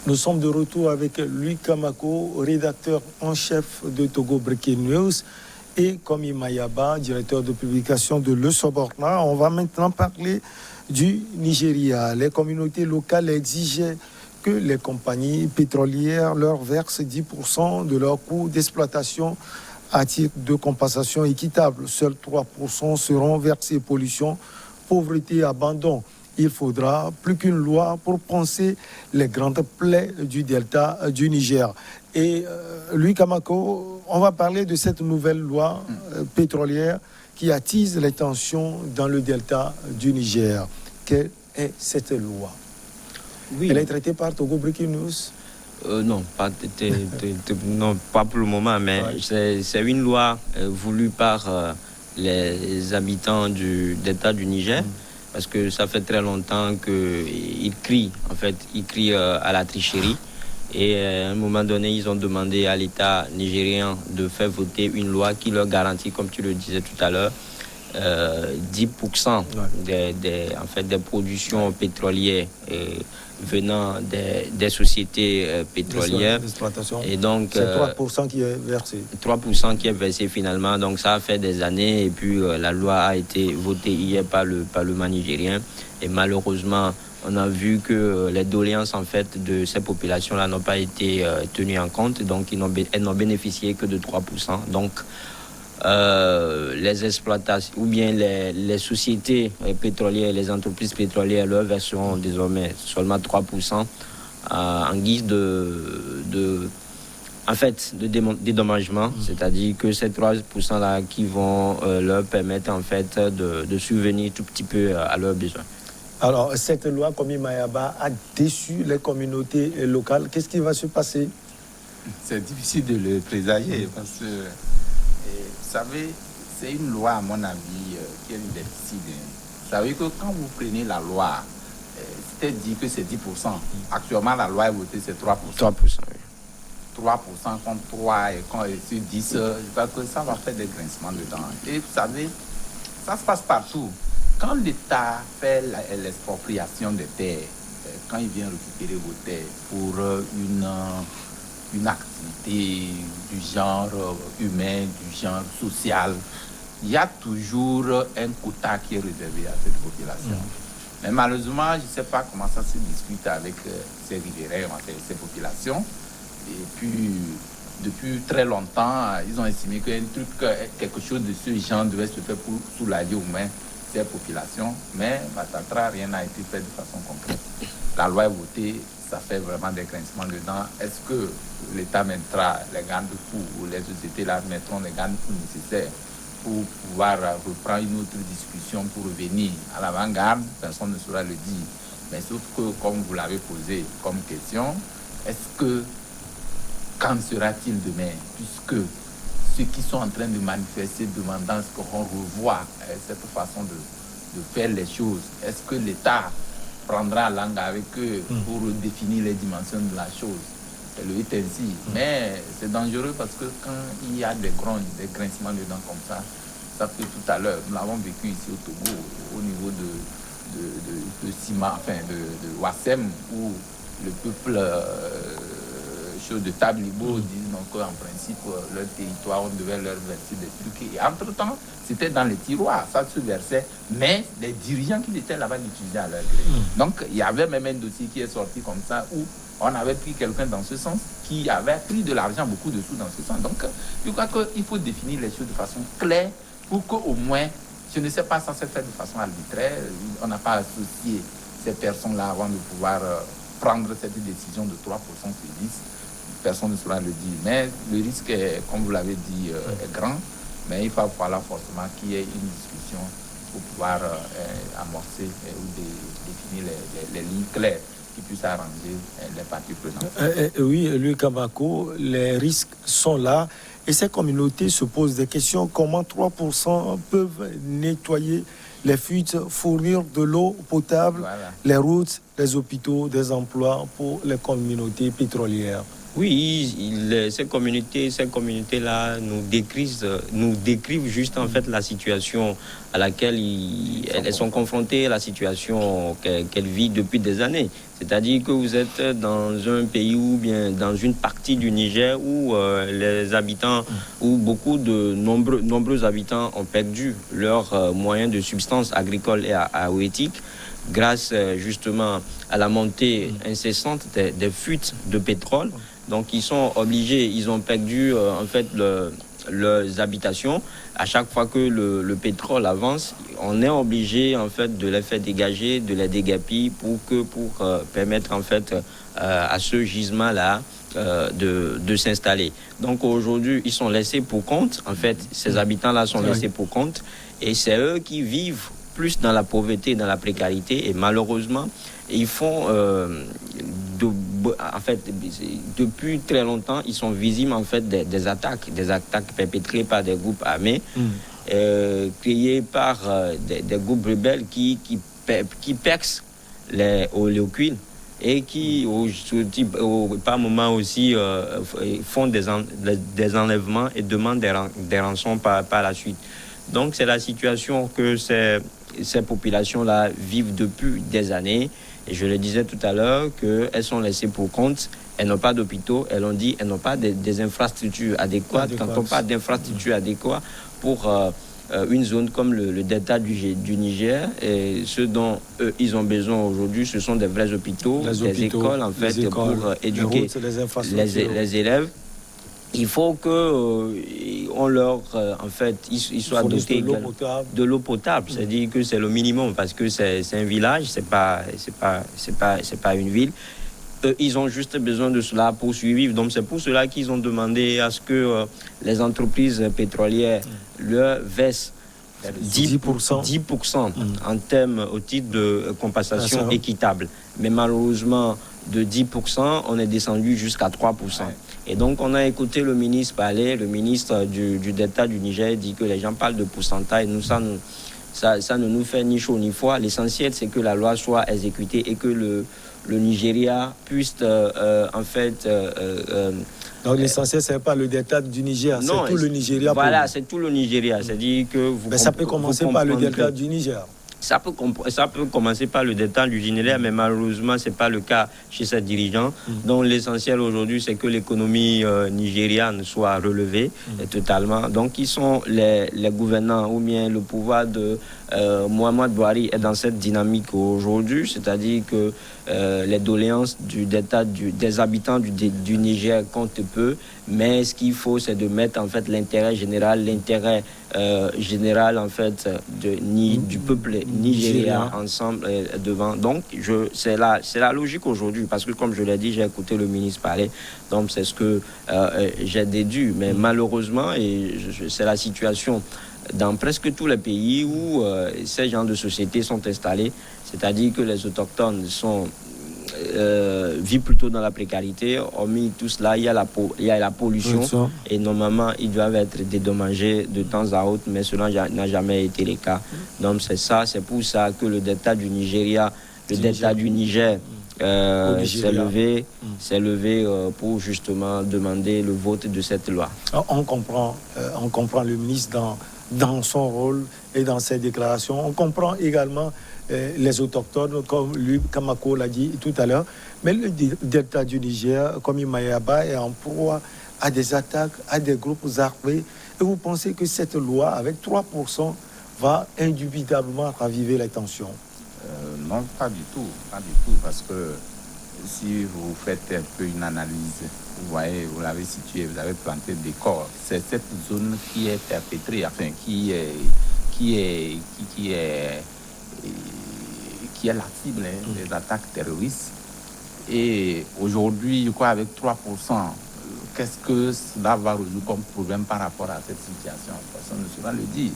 Nous sommes de retour avec Louis Kamako, rédacteur en chef de Togo Breaking News, et Komi Mayaba, directeur de publication de Le Soborna. On va maintenant parler du Nigeria. Les communautés locales exigeaient que les compagnies pétrolières leur versent 10% de leur coût d'exploitation à titre de compensation équitable. Seuls 3% seront versés pollution, pauvreté, abandon. Il faudra plus qu'une loi pour penser les grandes plaies du delta du Niger. Et Louis Kamako, on va parler de cette nouvelle loi pétrolière qui attise les tensions dans le delta du Niger. Quelle est cette loi? Oui. Elle est traitée par Togo Breaking News? Non, non, pas pour le moment, mais c'est une loi voulue par les habitants du delta du Niger. Parce que ça fait très longtemps qu'ils crient, à la tricherie. Et à un moment donné, ils ont demandé à l'État nigérien de faire voter une loi qui leur garantit, comme tu le disais tout à l'heure, 10% des productions pétrolières venant des sociétés pétrolières. Et donc, c'est 3% qui est versé. 3% qui est versé finalement. Donc ça a fait des années et puis la loi a été votée hier par le Parlement nigérien. Et malheureusement, on a vu que les doléances en fait de ces populations-là n'ont pas été tenues en compte. Donc elles n'ont bénéficié que de 3%. Donc les exploitations ou bien les sociétés pétrolières, les entreprises pétrolières leur verseront désormais seulement 3% en guise de dédommagement, c'est-à-dire que ces 3% là qui vont leur permettre en fait de subvenir tout petit peu à leurs besoins. Alors cette loi, Komi Mayaba, a déçu les communautés locales. Qu'est-ce qui va se passer? C'est difficile de le présager parce que vous savez, c'est une loi, à mon avis, qui est une difficile. Vous savez que quand vous prenez la loi, c'était dit que c'est 10%. Actuellement, la loi est votée, c'est 3%. 3%, oui. 3% contre 3 et quand sur 10, je crois que ça va faire des grincements dedans. Et vous savez, ça se passe partout. Quand l'État fait l'expropriation des terres, quand il vient récupérer vos terres pour une activité du genre humain, du genre social, il y a toujours un quota qui est réservé à cette population. Mais malheureusement, je ne sais pas comment ça se discute avec ces riverains, ces populations. Et puis, depuis très longtemps, ils ont estimé quelque chose de ce genre devait se faire pour soulager au moins ces populations. Mais, patatras, rien n'a été fait de façon concrète. La loi est votée, ça fait vraiment des grincements dedans. Est-ce que l'État mettra les garde-fous ou les sociétés là mettront les garde-fous nécessaires pour pouvoir reprendre une autre discussion pour revenir à l'avant-garde? Personne ne saura le dire. Mais sauf que, comme vous l'avez posé comme question, est-ce que qu'en sera-t-il demain? Puisque ceux qui sont en train de manifester demandant ce qu'on revoie cette façon de faire les choses, est-ce que l'État prendra langue avec eux pour définir les dimensions de la chose? C'est le est ainsi. Mais c'est dangereux parce que quand il y a des grognes, des grincements dedans comme ça fait tout à l'heure. Nous l'avons vécu ici au Togo, au niveau de Sima, de Wassem, où le peuple de Tablibo disent qu'en principe, leur territoire, on devait leur verser des trucs. Et entre-temps, c'était dans les tiroirs, ça se versait, mais les dirigeants qui étaient là-bas l'utilisaient à leur gré. Donc, il y avait même un dossier qui est sorti comme ça, où on avait pris quelqu'un dans ce sens, qui avait pris de l'argent, beaucoup de sous dans ce sens. Donc, je crois qu'il faut définir les choses de façon claire, pour qu'au moins, je ne sais pas, ça se fait de façon arbitraire, on n'a pas associé ces personnes-là avant de pouvoir prendre cette décision de 3% sur 10. Personne ne saura le dire. Mais le risque, comme vous l'avez dit, est grand. Mais il va falloir forcément qu'il y ait une discussion pour pouvoir amorcer ou définir les lignes claires qui puissent arranger les parties prenantes. Oui, Louis Kamako, les risques sont là. Et ces communautés se posent des questions. Comment 3% peuvent nettoyer les fuites, fournir de l'eau potable, les routes, les hôpitaux, des emplois pour les communautés pétrolières? Oui, ces communautés-là nous décrivent juste en fait la situation à laquelle elles sont confrontées, la situation qu'elles vivent depuis des années. C'est-à-dire que vous êtes dans un pays ou bien dans une partie du Niger où les habitants, où beaucoup de nombreux habitants ont perdu leurs moyens de subsistance agricole et halieutique grâce justement à la montée incessante des fuites de pétrole. Donc ils sont obligés, ils ont perdu en fait leurs habitations. À chaque fois que le pétrole avance, on est obligé en fait de les faire dégager, de les déguerpir pour permettre en fait à ce gisement-là de s'installer. Donc aujourd'hui, ils sont laissés pour compte. En fait, ces habitants-là sont laissés pour compte et c'est eux qui vivent plus dans la pauvreté, dans la précarité et malheureusement, ils font en fait, depuis très longtemps, ils sont visibles en fait des attaques perpétrées par des groupes armés, créés par des groupes rebelles qui percent les Léocuils et qui, par moments aussi, font des enlèvements et demandent des rançons par la suite. Donc, c'est la situation que ces populations-là vivent depuis des années. Et je le disais tout à l'heure qu'elles sont laissées pour compte. Elles n'ont pas d'hôpitaux. Elles ont dit elles n'ont pas des infrastructures adéquates. Quand on parle d'infrastructures adéquates pour une zone comme le delta du Niger, et ce dont ils ont besoin aujourd'hui, ce sont des vrais hôpitaux, des écoles en fait pour éduquer les élèves. Il faut que on leur en fait ils soient dotés de l'eau potable, c'est-à-dire que c'est le minimum parce que c'est un village, c'est pas une ville. Ils ont juste besoin de cela pour survivre. Donc c'est pour cela qu'ils ont demandé à ce que les entreprises pétrolières leur versent 10% en termes au titre de compensation équitable. Mais malheureusement, de 10%, on est descendu jusqu'à 3%. Et donc, on a écouté le ministre parler, le ministre du Delta du Niger dit que les gens parlent de pourcentage. Ça ne nous fait ni chaud ni froid. L'essentiel, c'est que la loi soit exécutée et que le Nigeria puisse, en fait... donc, l'essentiel, ce n'est pas le Delta du Niger, c'est tout le Nigeria. Voilà, c'est tout le Nigeria. C'est-à-dire que mais ça peut commencer par le Delta du Niger. Ça peut commencer par le détail du Guinée, mais malheureusement, ce n'est pas le cas chez ces dirigeants. Donc, l'essentiel aujourd'hui, c'est que l'économie nigériane soit relevée totalement. Donc, ils sont les gouvernants ou bien le pouvoir de Mohamed Buhari est dans cette dynamique aujourd'hui, c'est-à-dire que les doléances des habitants du Niger comptent peu, mais ce qu'il faut, c'est de mettre en fait l'intérêt général, en fait du peuple nigérien ensemble devant. Donc c'est la logique aujourd'hui, parce que comme je l'ai dit, j'ai écouté le ministre parler, donc c'est ce que j'ai déduit, mais malheureusement, et c'est la situation dans presque tous les pays où ces genres de sociétés sont installées, c'est-à-dire que les autochtones vivent plutôt dans la précarité. Hormis tout cela, il y a la pollution et normalement ils doivent être dédommagés de temps à autre, mais cela n'a jamais été le cas. Donc c'est pour ça que le delta du Nigeria, le delta du Niger s'est levé pour justement demander le vote de cette loi. On comprend le ministre dans son rôle et dans ses déclarations. On comprend également les autochtones, comme lui, Kamako l'a dit tout à l'heure. Mais le delta du Niger, comme Imayaba, est en proie à des attaques, à des groupes armés. Et vous pensez que cette loi, avec 3%, va indubitablement raviver les tensions? Non, pas du tout, parce que si vous faites un peu une analyse, vous voyez, vous l'avez situé, vous avez planté le décor. C'est cette zone qui est perpétrée, enfin, qui est la cible des attaques terroristes. Et aujourd'hui, je crois, avec 3%, qu'est-ce que cela va résoudre comme problème par rapport à cette situation? Personne ne saura le dire.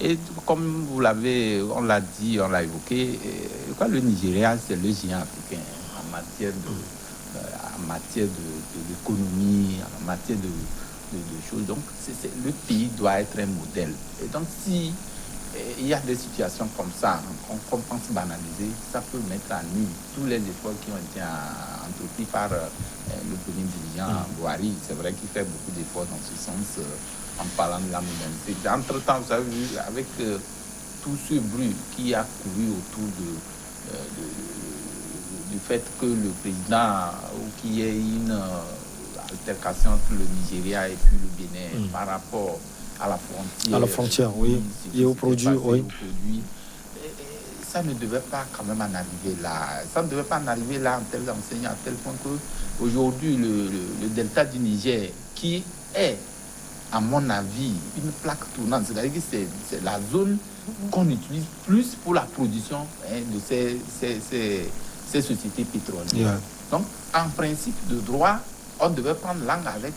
Et comme on l'a dit, on l'a évoqué, le Nigeria, c'est le géant africain en matière d'économie, en matière de choses. Donc, le pays doit être un modèle. Et donc, si il y a des situations comme ça qu'on pense banaliser, ça peut mettre à nu tous les efforts qui ont été entrepris par le premier dirigeant Buhari. C'est vrai qu'il fait beaucoup d'efforts dans ce sens en parlant de la modernité. Entre-temps, vous avez vu, avec tout ce bruit qui a couru autour du fait que le président, ou qu'il y ait une altercation entre le Nigeria et puis le Bénin par rapport à la frontière. À la frontière, oui. Et aux produits, oui. Ça ne devait pas quand même en arriver là. Ça ne devait pas en arriver là en tel enseigne, à tel point que aujourd'hui le delta du Niger, qui est, à mon avis, une plaque tournante, c'est-à-dire que c'est la zone qu'on utilise plus pour la production de ces sociétés pétrolières. Yeah. Donc, en principe de droit, on devait prendre langue avec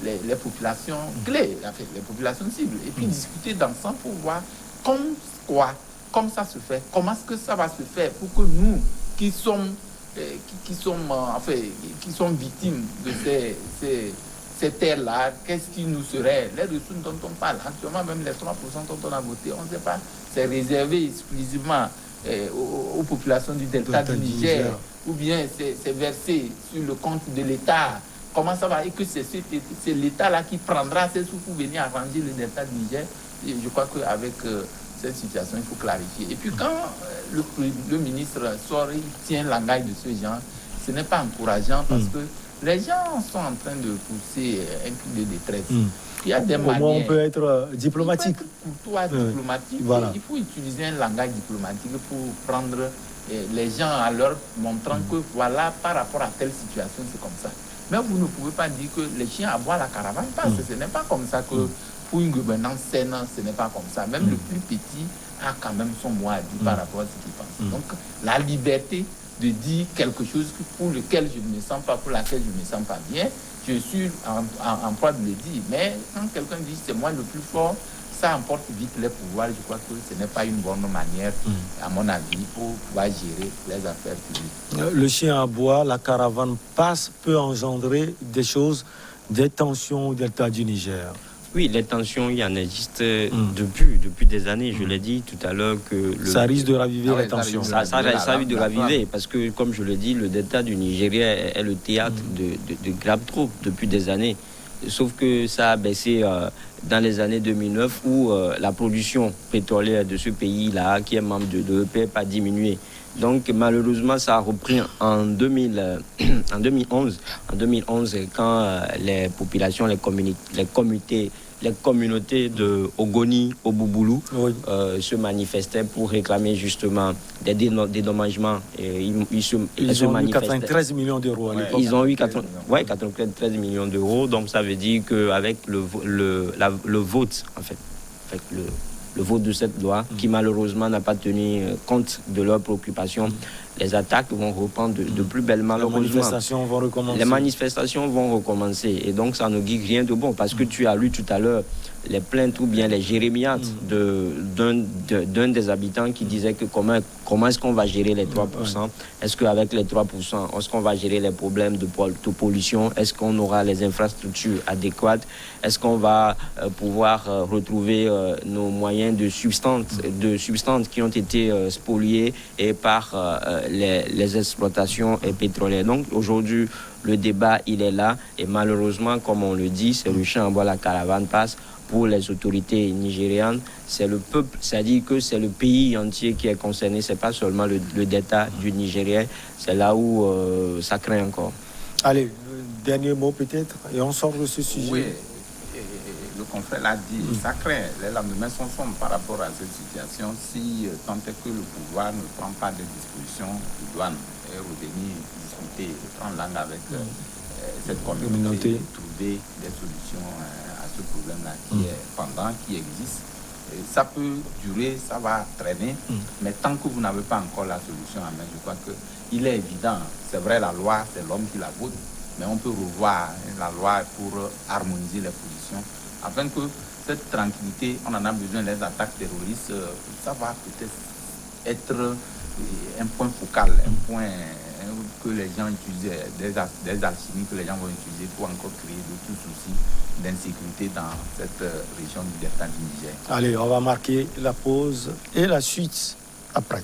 les populations clés, les populations cibles, et puis discuter d'ensemble pour voir comme ça se fait, comment est-ce que ça va se faire pour que nous, qui sommes victimes de ces terres-là, qu'est-ce qui nous serait, les ressources dont on parle, actuellement même les 3% dont on a voté, on ne sait pas, c'est réservé exclusivement aux populations du delta du Niger, ou bien c'est versé sur le compte de l'État. Comment ça va? Et que c'est l'État-là qui prendra ces sous pour venir arranger le delta du Niger. Et je crois qu'avec cette situation, il faut clarifier. Et puis quand le ministre sort, il tient le langage de ce genre, ce n'est pas encourageant parce que les gens sont en train de pousser un cri de détresse. Il y a des manières. Au moins, on peut être diplomatique. Courtois, diplomatique. Voilà. Il faut utiliser un langage diplomatique pour prendre les gens à leur montrant que voilà, par rapport à telle situation, c'est comme ça. Mais vous ne pouvez pas dire que les chiens aboient la caravane passe. Ce n'est pas comme ça que pour une gouvernance saine, ce n'est pas comme ça. Même le plus petit a quand même son mot à dire par rapport à ce qu'il pense. Donc, la liberté de dire quelque chose pour lequel je ne me sens pas, pour laquelle je ne me sens pas bien, je suis en droit de le dire. Mais quand quelqu'un dit c'est moi le plus fort, ça emporte vite les pouvoirs. Je crois que ce n'est pas une bonne manière, à mon avis, pour pouvoir gérer les affaires publiques. Le chien aboie, la caravane passe, peut engendrer des choses, des tensions au delta du Niger. Oui, les tensions, il y en existe depuis des années. Je l'ai dit tout à l'heure que... Ça risque de raviver les tensions. Ça risque de raviver parce que, comme je l'ai dit, le delta du Nigeria est le théâtre de graves troubles depuis des années. Sauf que ça a baissé dans les années 2009 où la production pétrolière de ce pays-là, qui est membre de l'EPEP, a diminué. Donc malheureusement, ça a repris en 2011. En 2011, quand les populations, les communautés de Ogoni, Obouboulou se manifestaient pour réclamer justement des dédommagements. Ils ont eu 93 millions d'euros à l'époque. Ils ont eu 93 millions d'euros. Donc ça veut dire qu'avec le vote, en fait, avec le vote de cette loi, qui malheureusement n'a pas tenu compte de leurs préoccupations, les attaques vont reprendre de plus belle, malheureusement. Les manifestations vont recommencer. Et donc, ça ne dit rien de bon. Parce que tu as lu tout à l'heure les plaintes ou bien les jérémiades d'un des habitants qui disait que comment est-ce qu'on va gérer les 3%? Est-ce qu'avec les 3%, est-ce qu'on va gérer les problèmes de pollution? Est-ce qu'on aura les infrastructures adéquates? Est-ce qu'on va pouvoir retrouver nos moyens de substances qui ont été spoliés et par les exploitations pétrolières? Donc aujourd'hui, le débat, il est là. Et malheureusement, comme on le dit, c'est le chien en bois, la caravane passe. Pour les autorités nigérianes, c'est le peuple, c'est-à-dire que c'est le pays entier qui est concerné. C'est pas seulement le delta du Nigeria. C'est là où ça craint encore. Allez, dernier mot peut-être, et on sort de ce sujet. Oui, le confrère l'a dit, ça craint. Les lendemains sont sombres par rapport à cette situation. Si tant est que le pouvoir ne prend pas de dispositions, il doit revenir discuter, prendre langue avec cette communauté, trouver des solutions à ce problème-là qui est pendant, qui existe. Et ça peut durer, ça va traîner, mais tant que vous n'avez pas encore la solution à main, je crois qu'il est évident, c'est vrai, la loi, c'est l'homme qui la vote, mais on peut revoir la loi pour harmoniser les positions, afin que cette tranquillité, on en a besoin, les attaques terroristes, ça va peut-être être un point focal, un que les gens utilisent, des alchimies que les gens vont utiliser pour encore créer d'autres soucis d'insécurité dans cette région du delta du Niger. Allez, on va marquer la pause et la suite après.